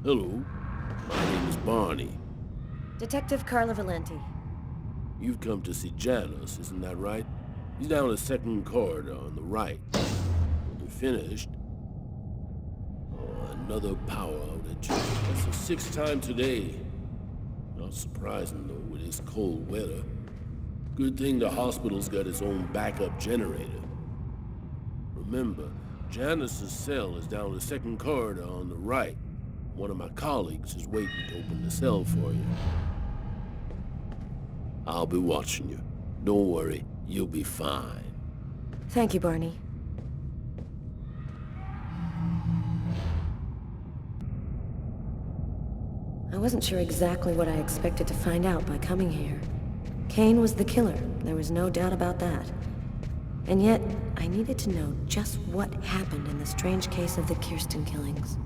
Hello, my name is Barney. Detective Carla Valenti. You've come to see Janus, isn't that right? He's down the second corridor on the right. When you're finished... Oh, another power outage. That's the sixth time today. Not surprising, though, with this cold weather. Good thing the hospital's got its own backup generator. Remember, Janus's cell is down the second corridor on the right. One of my colleagues is waiting to open the cell for you. I'll be watching you. Don't worry, you'll be fine. Thank you, Barney. I wasn't sure exactly what I expected to find out by coming here. Kane was the killer, there was no doubt about that. And yet, I needed to know just what happened in the strange case of the Kirsten killings.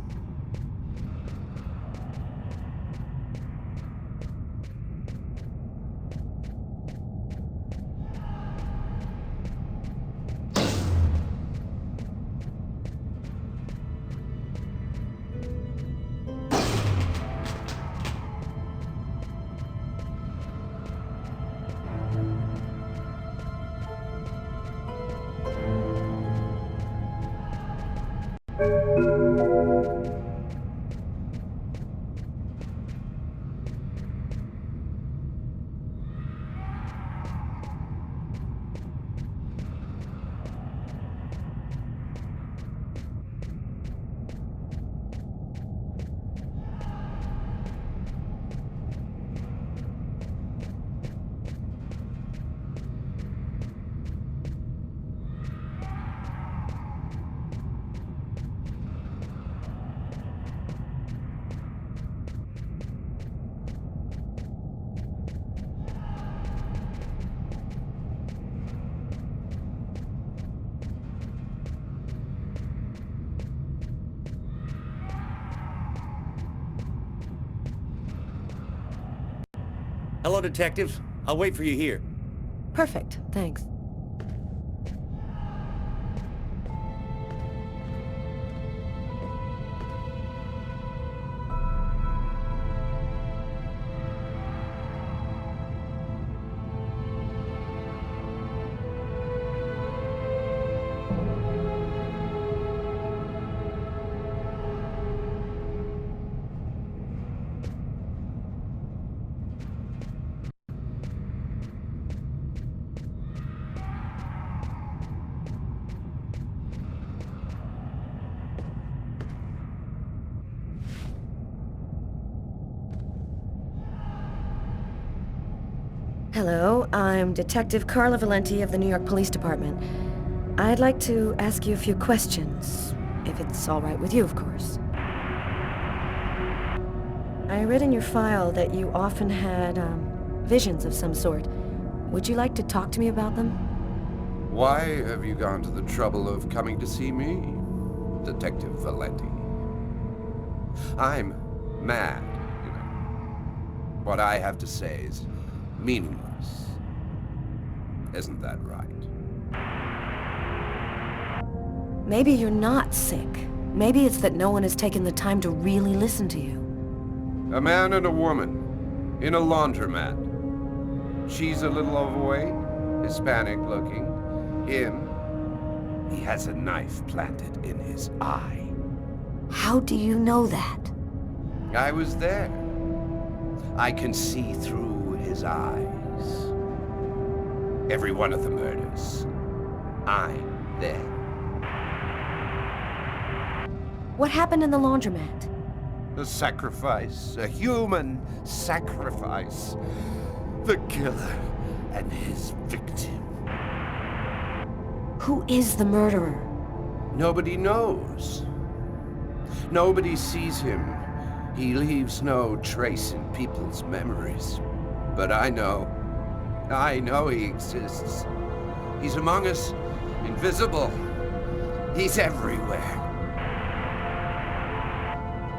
Hello, detectives. I'll wait for you here. Perfect, thanks. Hello, I'm Detective Carla Valenti of the New York Police Department. I'd like to ask you a few questions, if it's all right with you, of course. I read in your file that you often had, visions of some sort. Would you like to talk to me about them? Why have you gone to the trouble of coming to see me, Detective Valenti? I'm mad, you know. What I have to say is meaningless. Isn't that right? Maybe you're not sick. Maybe it's that no one has taken the time to really listen to you. A man and a woman in a laundromat. She's a little overweight, Hispanic looking. Him, he has a knife planted in his eye. How do you know that? I was there. I can see through his eyes. Every one of the murders. I'm there. What happened in the laundromat? A sacrifice, a human sacrifice. The killer and his victim. Who is the murderer? Nobody knows. Nobody sees him. He leaves no trace in people's memories. But I know he exists. He's among us, invisible. He's everywhere.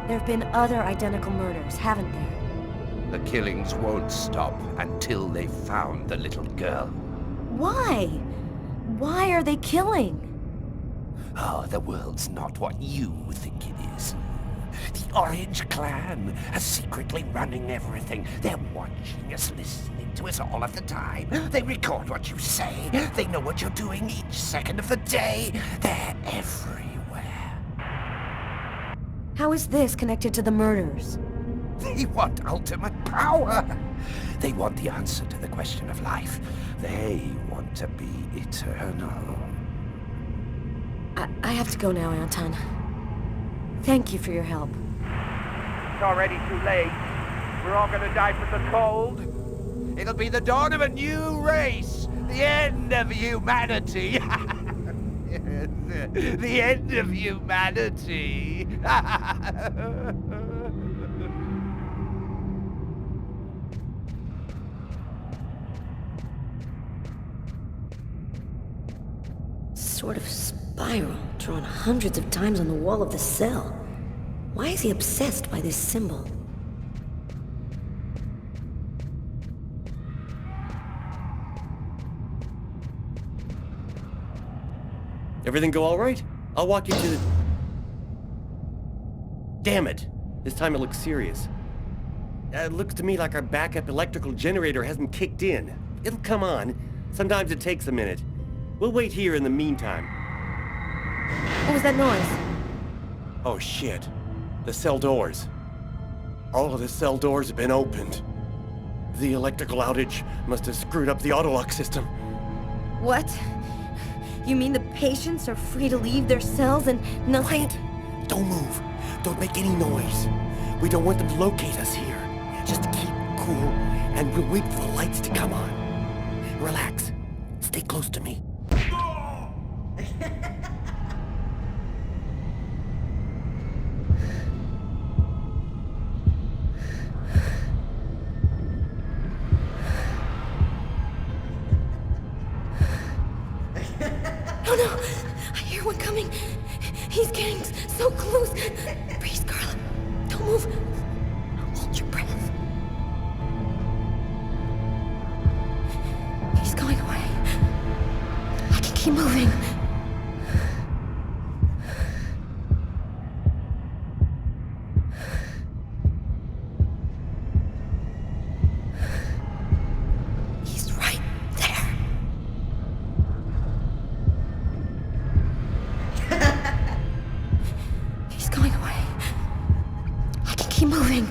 There have been other identical murders, haven't there? The killings won't stop until they've found the little girl. Why? Why are they killing? Oh, the world's not what you think it is. The Orange Clan are secretly running everything. They're watching us, listening to us all of the time. They record what you say. They know what you're doing each second of the day. They're everywhere. How is this connected to the murders? They want ultimate power. They want the answer to the question of life. They want to be eternal. I have to go now, Anton. Thank you for your help. It's already too late. We're all gonna die from the cold. It'll be the dawn of a new race. The end of humanity. The end of humanity. Sort of spiral drawn hundreds of times on the wall of the cell. Why is he obsessed by this symbol? Everything go all right? I'll walk you to the... Damn it! This time it looks serious. It looks to me like our backup electrical generator hasn't kicked in. It'll come on. Sometimes it takes a minute. We'll wait here in the meantime. What was that noise? Oh shit. The cell doors. All of the cell doors have been opened. The electrical outage must have screwed up the autolock system. What? You mean the patients are free to leave their cells and nothing... Quiet. Don't move. Don't make any noise. We don't want them to locate us here. Just keep cool, and we'll wait for the lights to come on. Relax. Stay close to me. Oh no! I hear one coming! He's getting so close! Breathe, Carla. Don't move. Hold your breath. He's going away. I can keep moving. He's right there. He's going away. I can keep moving.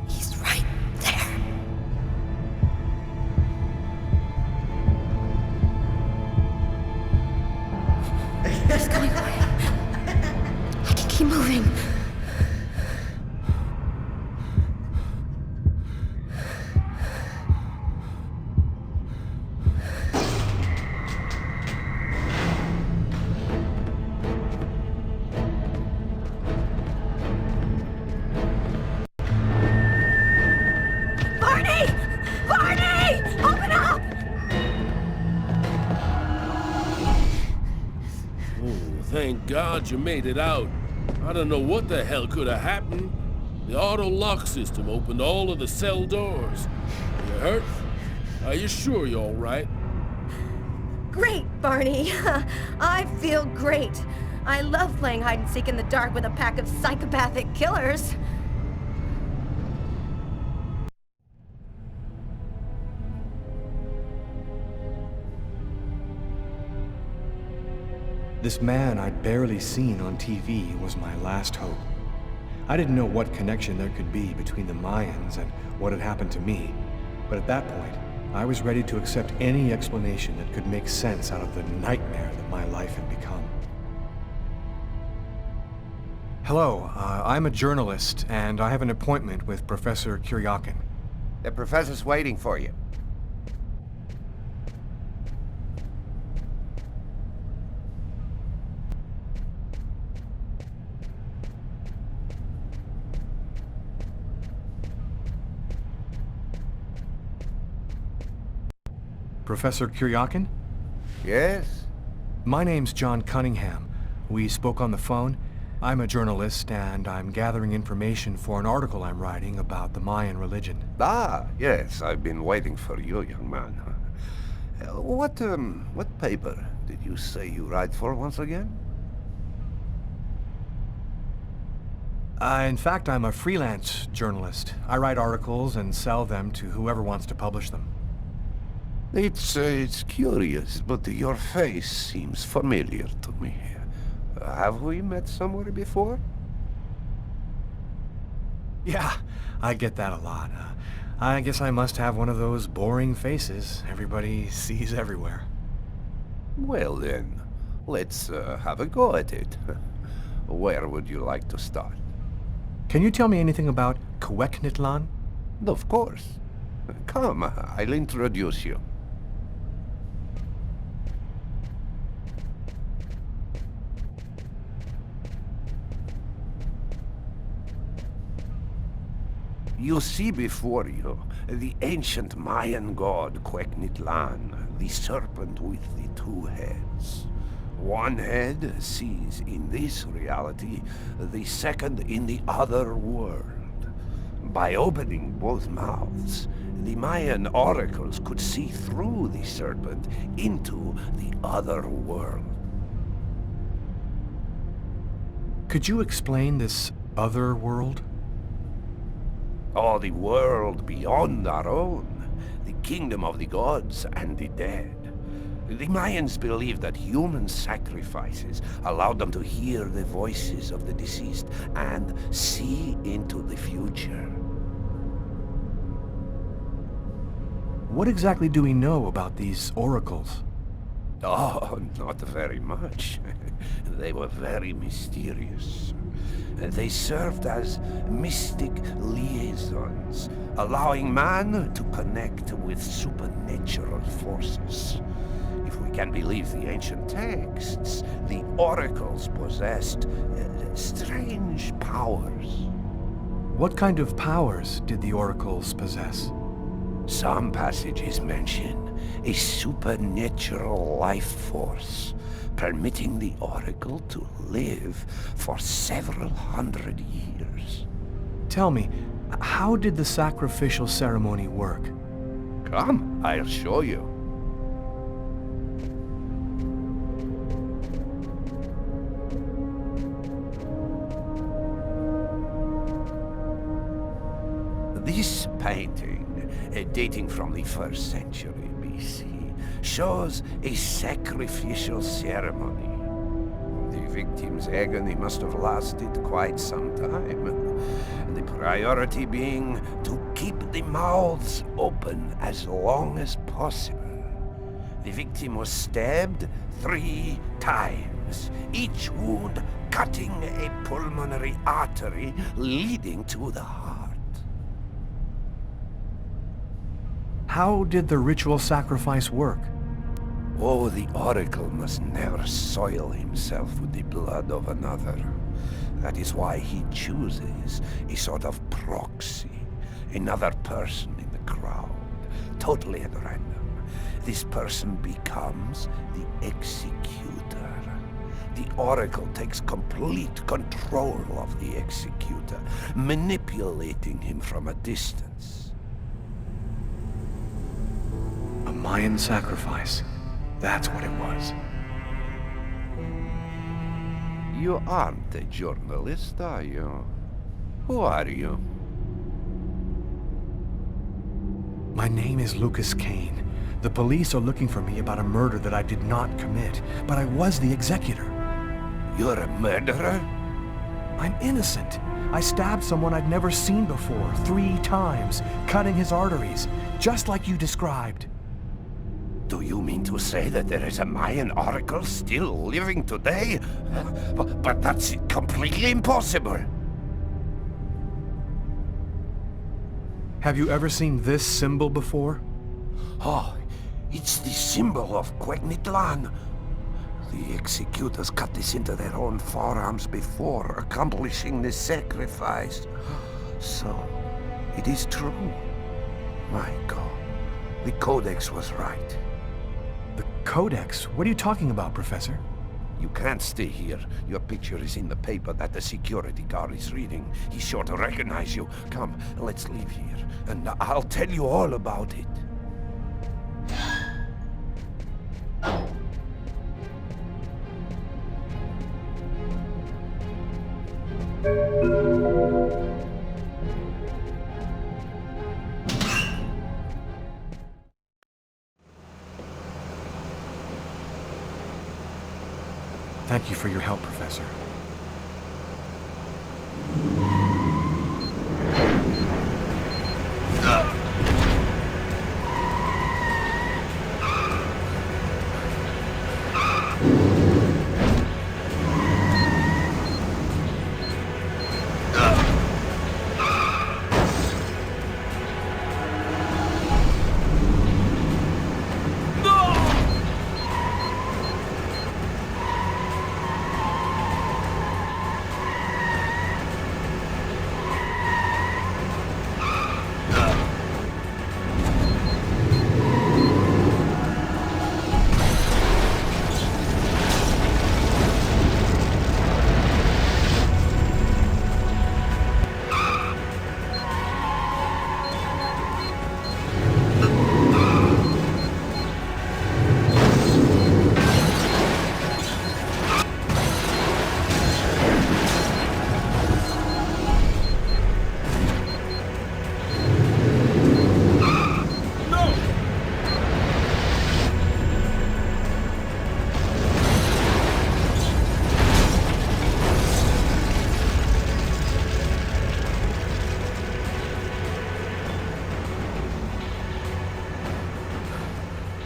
He's right there. He's going away. I can keep moving. Barney! Barney! Open up! Oh, thank God you made it out. I don't know what the hell could have happened. The auto lock system opened all of the cell doors. You hurt? Are you sure you're all right? Great, Barney. I feel great. I love playing hide and seek in the dark with a pack of psychopathic killers. This man I'd barely seen on TV was my last hope. I didn't know what connection there could be between the Mayans and what had happened to me, but at that point, I was ready to accept any explanation that could make sense out of the nightmare that my life had become. Hello, I'm a journalist, and I have an appointment with Professor Kuryakin. The professor's waiting for you. Professor Kuryakin? Yes? My name's John Cunningham. We spoke on the phone. I'm a journalist, and I'm gathering information for an article I'm writing about the Mayan religion. Ah, yes, I've been waiting for you, young man. What paper did you say you write for once again? In fact, I'm a freelance journalist. I write articles and sell them to whoever wants to publish them. It's curious, but your face seems familiar to me. Have we met somewhere before? Yeah, I get that a lot. I guess I must have one of those boring faces everybody sees everywhere. Well then, let's have a go at it. Where would you like to start? Can you tell me anything about Cuecnitlan? Of course. Come, I'll introduce you. You see before you the ancient Mayan god Cuecnitlan, the serpent with the two heads. One head sees in this reality, the second in the other world. By opening both mouths, the Mayan oracles could see through the serpent into the other world. Could you explain this other world? Oh, the world beyond our own, the kingdom of the gods and the dead. The Mayans believed that human sacrifices allowed them to hear the voices of the deceased and see into the future. What exactly do we know about these oracles? Oh, not very much. They were very mysterious. They served as mystic liaisons, allowing man to connect with supernatural forces. If we can believe the ancient texts, the oracles possessed strange powers. What kind of powers did the oracles possess? Some passages mention a supernatural life force, permitting the oracle to live for several hundred years. Tell me, how did the sacrificial ceremony work? Come, I'll show you. This painting, dating from the 1st century BC, shows a sacrificial ceremony. The victim's agony must have lasted quite some time, the priority being to keep the mouths open as long as possible. The victim was stabbed 3 times, each wound cutting a pulmonary artery leading to the heart. How did the ritual sacrifice work? Oh, the oracle must never soil himself with the blood of another. That is why he chooses a sort of proxy, another person in the crowd, totally at random. This person becomes the executor. The oracle takes complete control of the executor, manipulating him from a distance. A Mayan sacrifice. That's what it was. You aren't a journalist, are you? Who are you? My name is Lucas Kane. The police are looking for me about a murder that I did not commit, but I was the executor. You're a murderer? I'm innocent. I stabbed someone I'd never seen before 3 times, cutting his arteries, just like you described. Do you mean to say that there is a Mayan oracle still living today? But that's completely impossible. Have you ever seen this symbol before? Oh, it's the symbol of Cuecnitlan. The executors cut this into their own forearms before accomplishing the sacrifice. So, it is true. My God, the Codex was right. codex. What are you talking about, Professor? You can't stay here. Your picture is in the paper that the security guard is reading. He's sure to recognize you. Come, let's leave here, and I'll tell you all about it. Thank you for your help, Professor.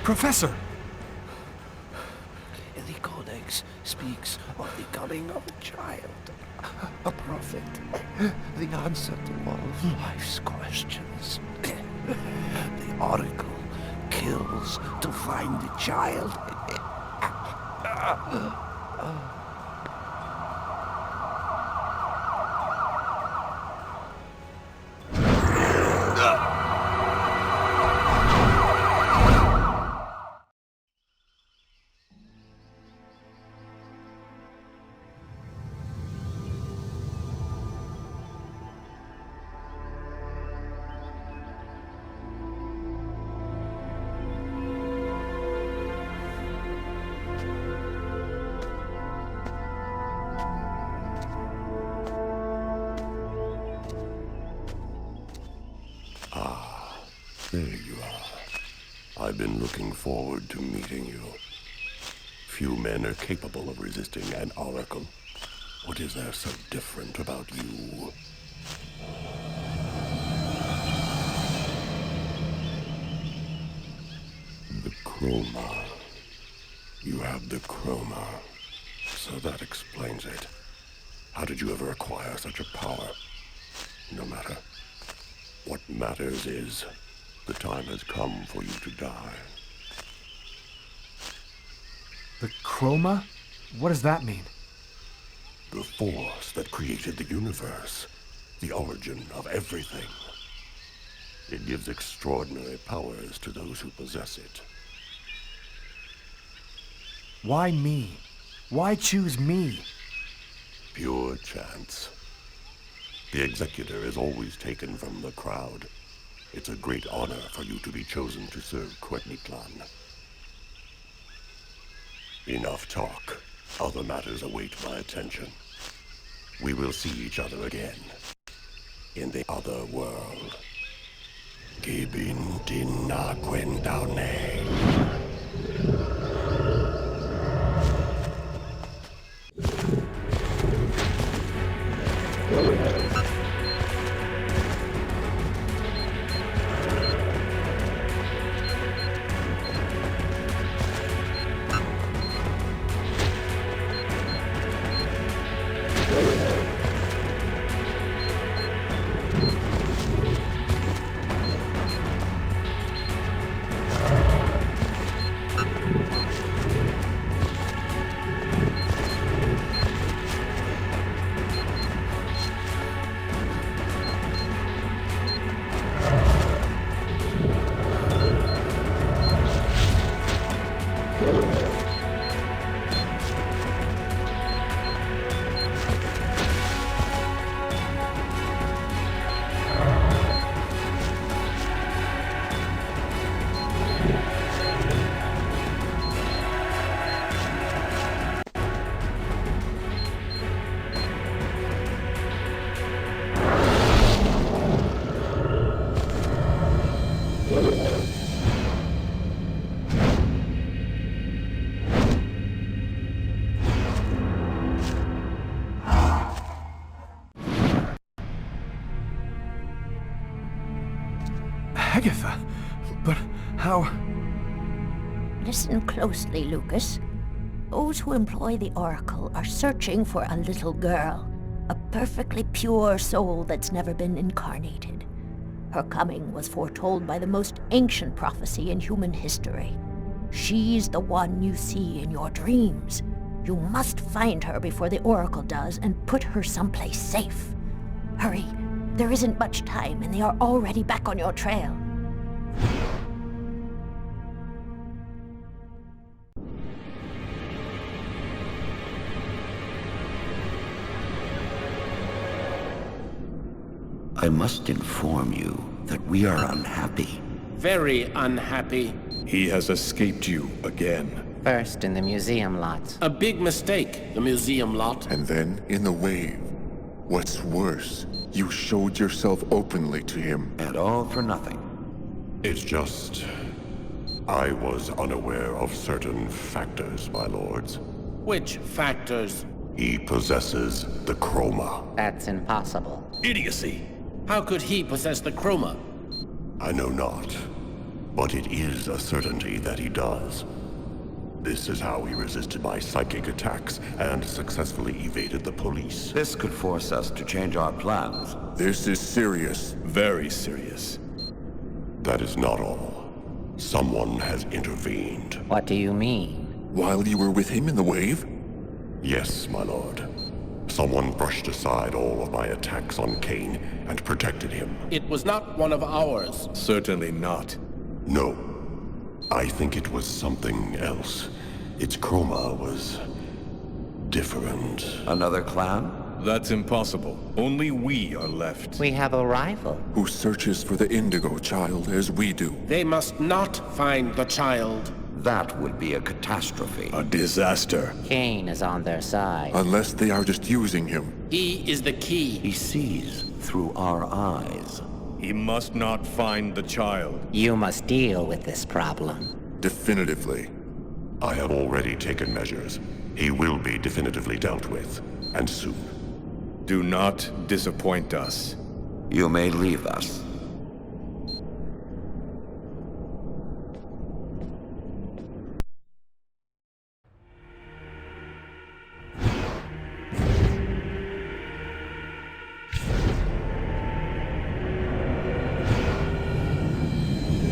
Professor! The Codex speaks of the coming of a child, a prophet, the answer to all of life's questions. The Oracle kills to find the child. There you are. I've been looking forward to meeting you. Few men are capable of resisting an oracle. What is there so different about you? The chroma. You have the chroma. So that explains it. How did you ever acquire such a power? No matter. What matters is, the time has come for you to die. The chroma? What does that mean? The force that created the universe. The origin of everything. It gives extraordinary powers to those who possess it. Why me? Why choose me? Pure chance. The executor is always taken from the crowd. It's a great honor for you to be chosen to serve Quetniclan. Enough talk. Other matters await my attention. We will see each other again. In the other world. Gibin dinna Gwendaune. Agatha? But how... Listen closely, Lucas. Those who employ the Oracle are searching for a little girl. A perfectly pure soul that's never been incarnated. Her coming was foretold by the most ancient prophecy in human history. She's the one you see in your dreams. You must find her before the Oracle does and put her someplace safe. Hurry. There isn't much time and they are already back on your trail. I must inform you that we are unhappy. Very unhappy. He has escaped you again. First in the museum lot. A big mistake, the museum lot. And then in the wave. What's worse, you showed yourself openly to him. And all for nothing. It's just... I was unaware of certain factors, my lords. Which factors? He possesses the chroma. That's impossible. Idiocy! How could he possess the chroma? I know not, but it is a certainty that he does. This is how he resisted my psychic attacks and successfully evaded the police. This could force us to change our plans. This is serious. Very serious. That is not all. Someone has intervened. What do you mean? While you were with him in the wave? Yes, my lord. Someone brushed aside all of my attacks on Kane and protected him. It was not one of ours. Certainly not. No. I think it was something else. Its chroma was... different. Another clan? That's impossible. Only we are left. We have a rival. Who searches for the Indigo Child as we do. They must not find the child. That would be a catastrophe. A disaster. Kane is on their side. Unless they are just using him. He is the key. He sees through our eyes. He must not find the child. You must deal with this problem. Definitively. I have already taken measures. He will be definitively dealt with. And soon. Do not disappoint us. You may leave us.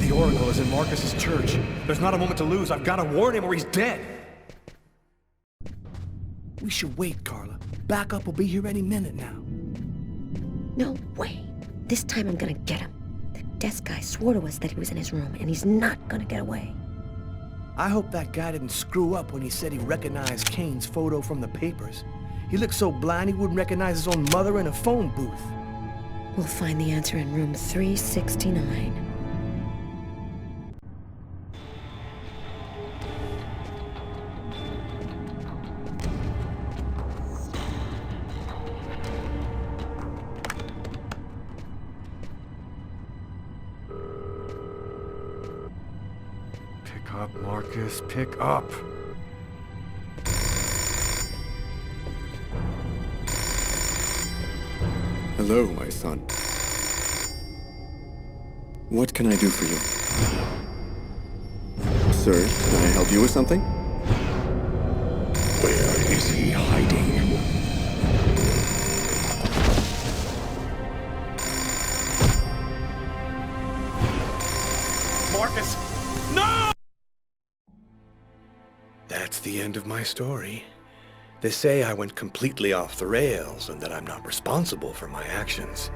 The Oracle is in Marcus's church. There's not a moment to lose. I've got to warn him or he's dead. We should wait, Carla. Backup will be here any minute now. No way. This time I'm gonna get him. The desk guy swore to us that he was in his room, and he's not gonna get away. I hope that guy didn't screw up when he said he recognized Kane's photo from the papers. He looked so blind he wouldn't recognize his own mother in a phone booth. We'll find the answer in room 369. Pick up, Marcus. Pick up. Hello, my son. What can I do for you? Sir, can I help you with something? Where is he hiding? Marcus! No! That's the end of my story. They say I went completely off the rails and that I'm not responsible for my actions.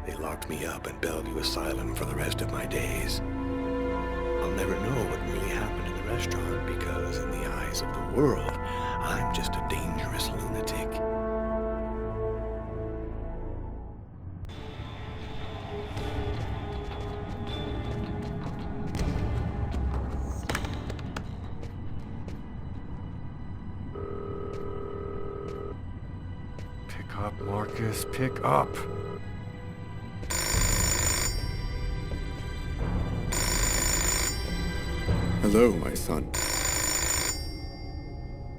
They locked me up in Bellevue Asylum for the rest of my days. I'll never know what really happened in the restaurant because in the eyes of the world, I'm just a dangerous lunatic. Pick up, Marcus, pick up. Hello, my son.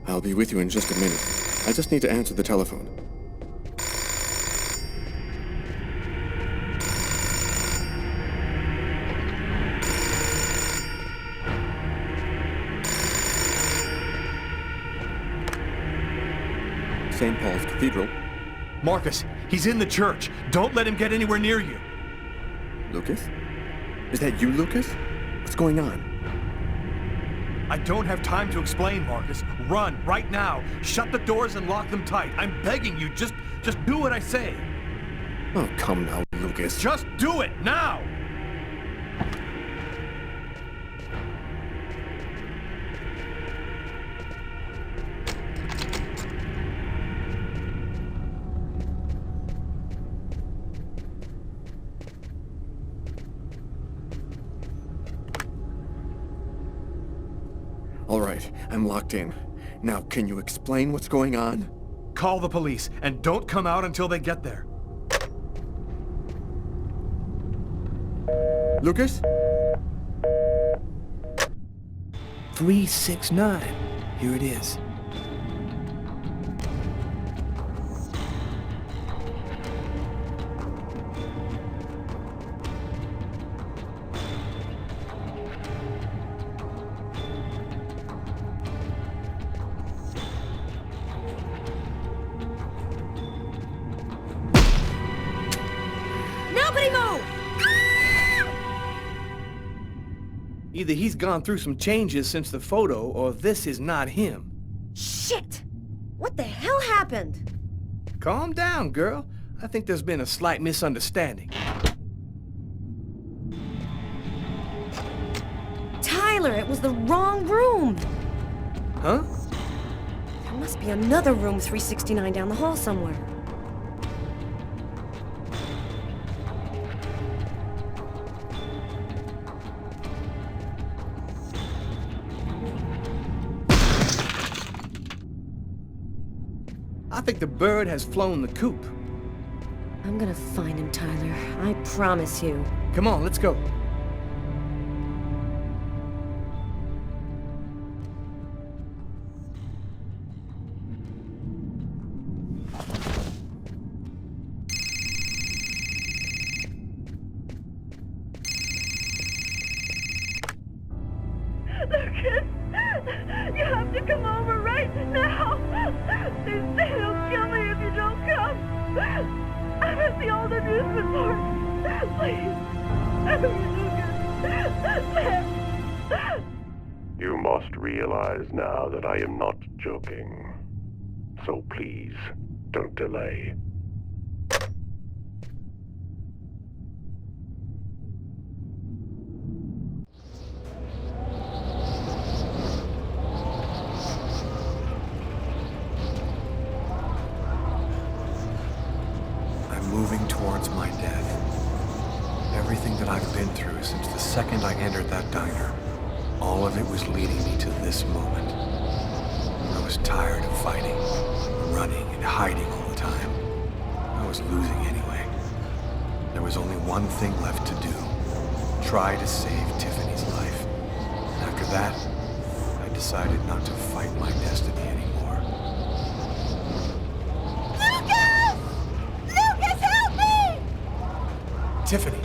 I'll be with you in just a minute. I just need to answer the telephone. St. Paul's Cathedral. Marcus, he's in the church. Don't let him get anywhere near you. Lucas? Is that you, Lucas? What's going on? I don't have time to explain, Marcus. Run, right now. Shut the doors and lock them tight. I'm begging you, just do what I say. Oh, come now, Lucas. Just do it, now! All right, I'm locked in. Now, can you explain what's going on? Call the police, and don't come out until they get there. Lucas? 369. Here it is. Nobody move! Either he's gone through some changes since the photo, or this is not him. Shit! What the hell happened? Calm down, girl. I think there's been a slight misunderstanding. Tyler, it was the wrong room! Huh? There must be another room 369 down the hall somewhere. I think the bird has flown the coop. I'm gonna find him, Tyler. I promise you. Come on, let's go. Lucas, you have to come over right now. They say they'll kill me if you don't come. I'm at the old amusement park. Please, Lucas. You must realize now that I am not joking. So please, don't delay. Moving towards my death. Everything that I've been through since the second I entered that diner, all of it was leading me to this moment. I was tired of fighting, running and hiding all the time. I was losing anyway. There was only one thing left to do. Try to save Tiffany's life. After that, I decided not to fight my destiny anymore. Tiffany.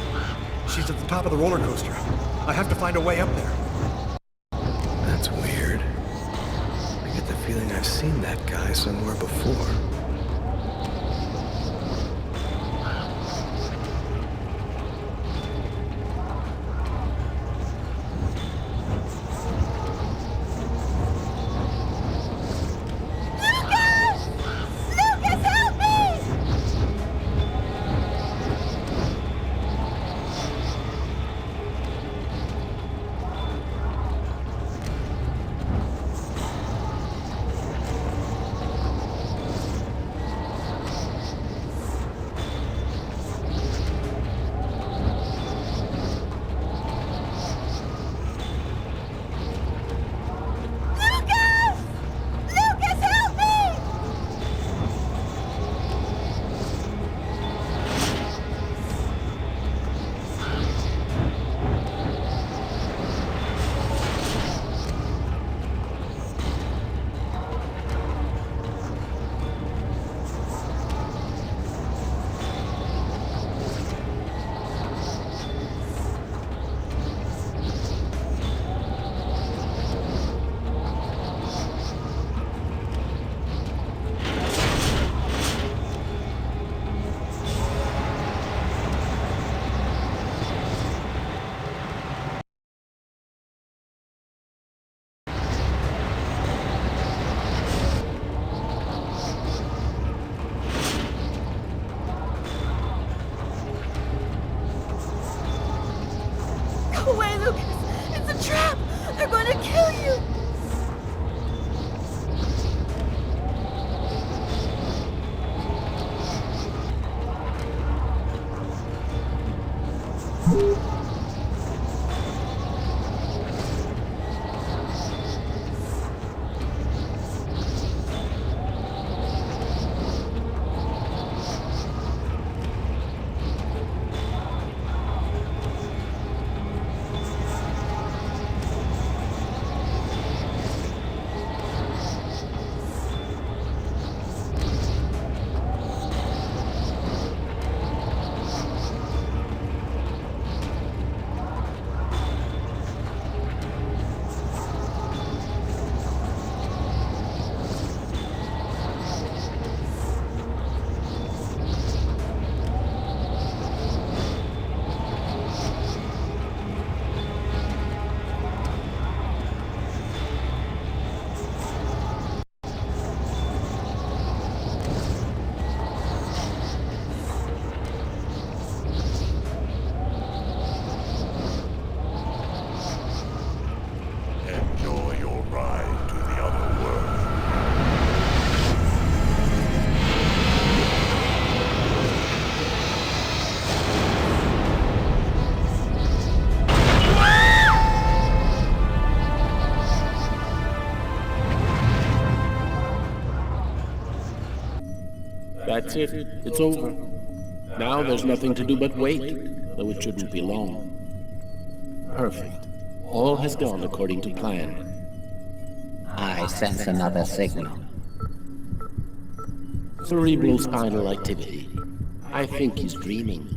She's at the top of the roller coaster. I have to find a way up there. That's weird. I get the feeling I've seen that guy somewhere before. Lucas! It's a trap! They're going to kill you! Enjoy your ride to the other world. That's it. It's over. Now there's nothing to do but wait, though it shouldn't be long. Perfect. All has gone according to plan. I sense another signal. Cerebral spinal activity. I think he's dreaming.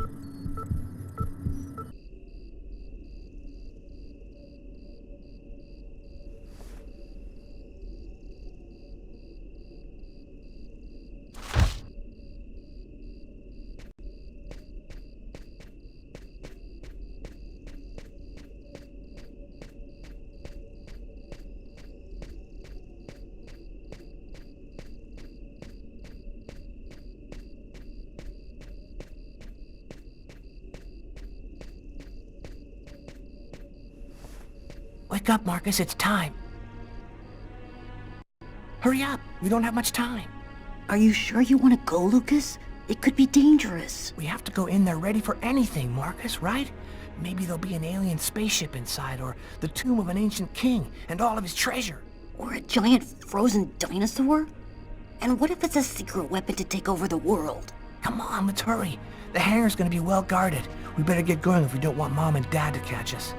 Wake up, Marcus, it's time. Hurry up, we don't have much time. Are you sure you want to go, Lucas? It could be dangerous. We have to go in there ready for anything, Marcus, right? Maybe there'll be an alien spaceship inside, or the tomb of an ancient king and all of his treasure. Or a giant frozen dinosaur? And what if it's a secret weapon to take over the world? Come on, let's hurry. The hangar's gonna be well guarded. We better get going if we don't want Mom and Dad to catch us.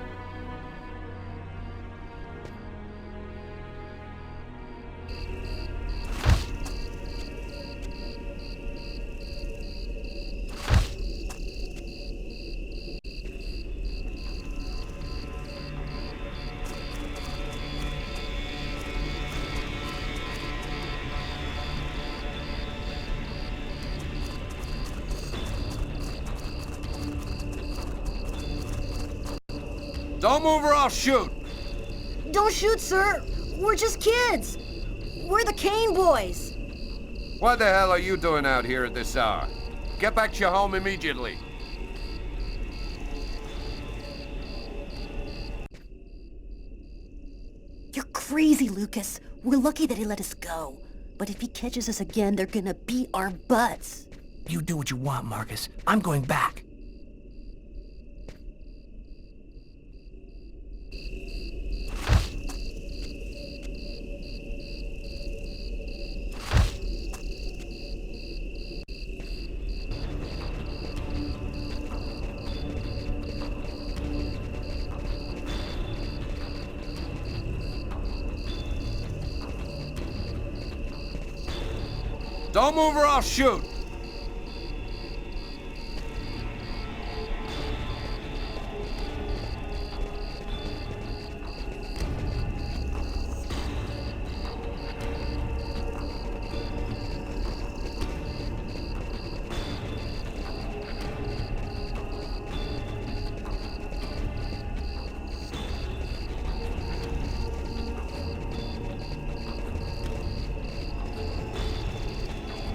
Don't move or I'll shoot! Don't shoot, sir! We're just kids! We're the Kane boys! What the hell are you doing out here at this hour? Get back to your home immediately. You're crazy, Lucas. We're lucky that he let us go. But if he catches us again, they're gonna beat our butts. You do what you want, Marcus. I'm going back. Don't move or I'll shoot!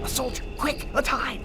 A soldier, quick, let's hide!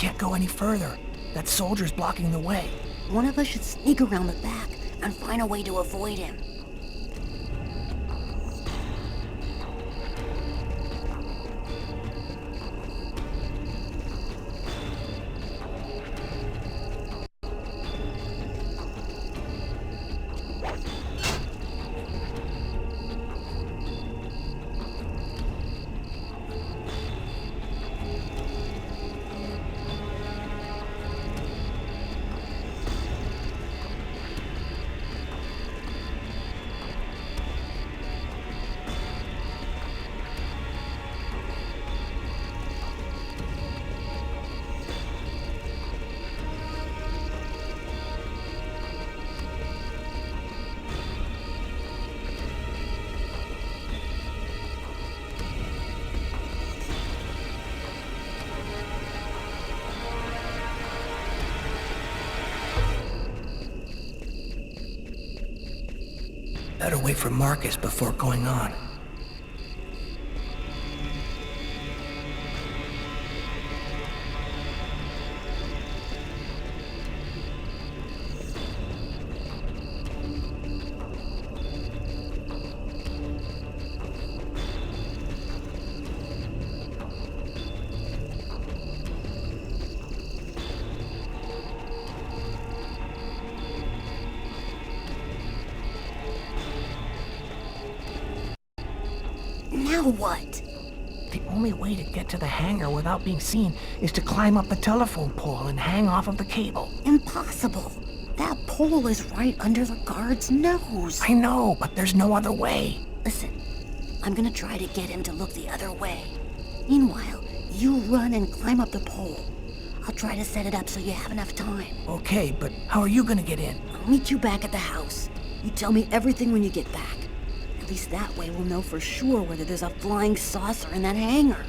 can't go any further. That soldier's blocking the way. One of us should sneak around the back and find a way to avoid him. Better wait for Marcus before going on. Now what? The only way to get to the hangar without being seen is to climb up the telephone pole and hang off of the cable. Impossible. That pole is right under the guard's nose. I know, but there's no other way. Listen, I'm gonna try to get him to look the other way. Meanwhile, you run and climb up the pole. I'll try to set it up so you have enough time. Okay, but how are you gonna get in? I'll meet you back at the house. You tell me everything when you get back. At least that way we'll know for sure whether there's a flying saucer in that hangar.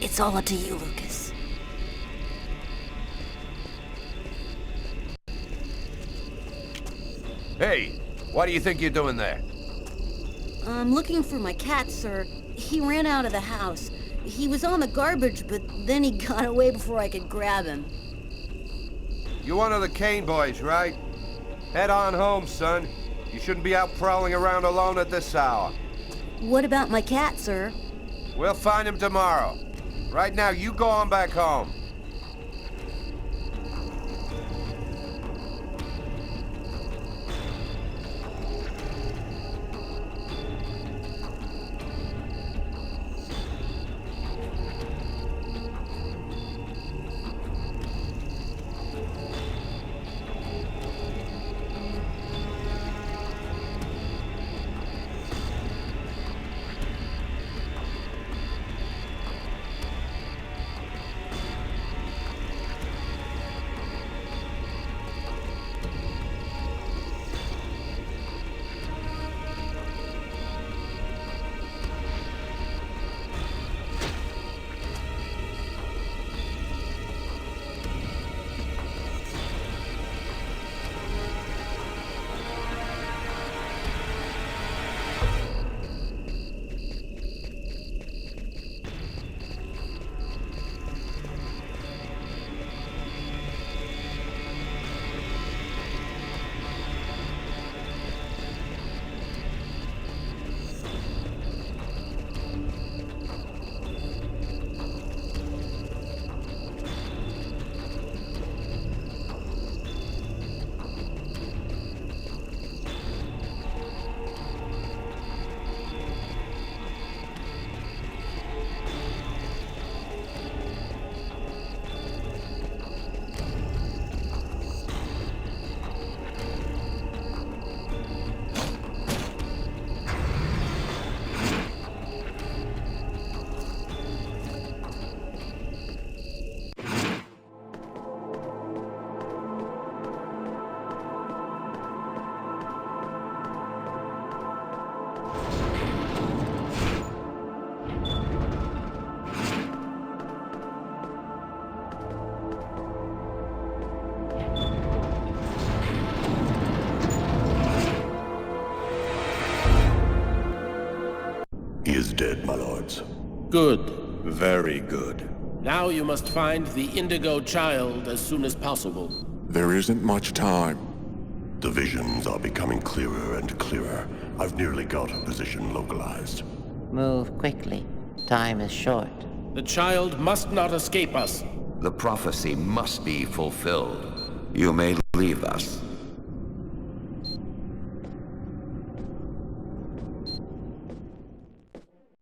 It's all up to you, Lucas. Hey, what do you think you're doing there? I'm looking for my cat, sir. He ran out of the house. He was on the garbage, but then he got away before I could grab him. You're one of the Kane boys, right? Head on home, son. You shouldn't be out prowling around alone at this hour. What about my cat, sir? We'll find him tomorrow. Right now, you go on back home. dead, my lords. Good. Very good. Now you must find the Indigo Child as soon as possible. There isn't much time. The visions are becoming clearer and clearer. I've nearly got a position localized. Move quickly. Time is short. The child must not escape us. The prophecy must be fulfilled. You may leave us.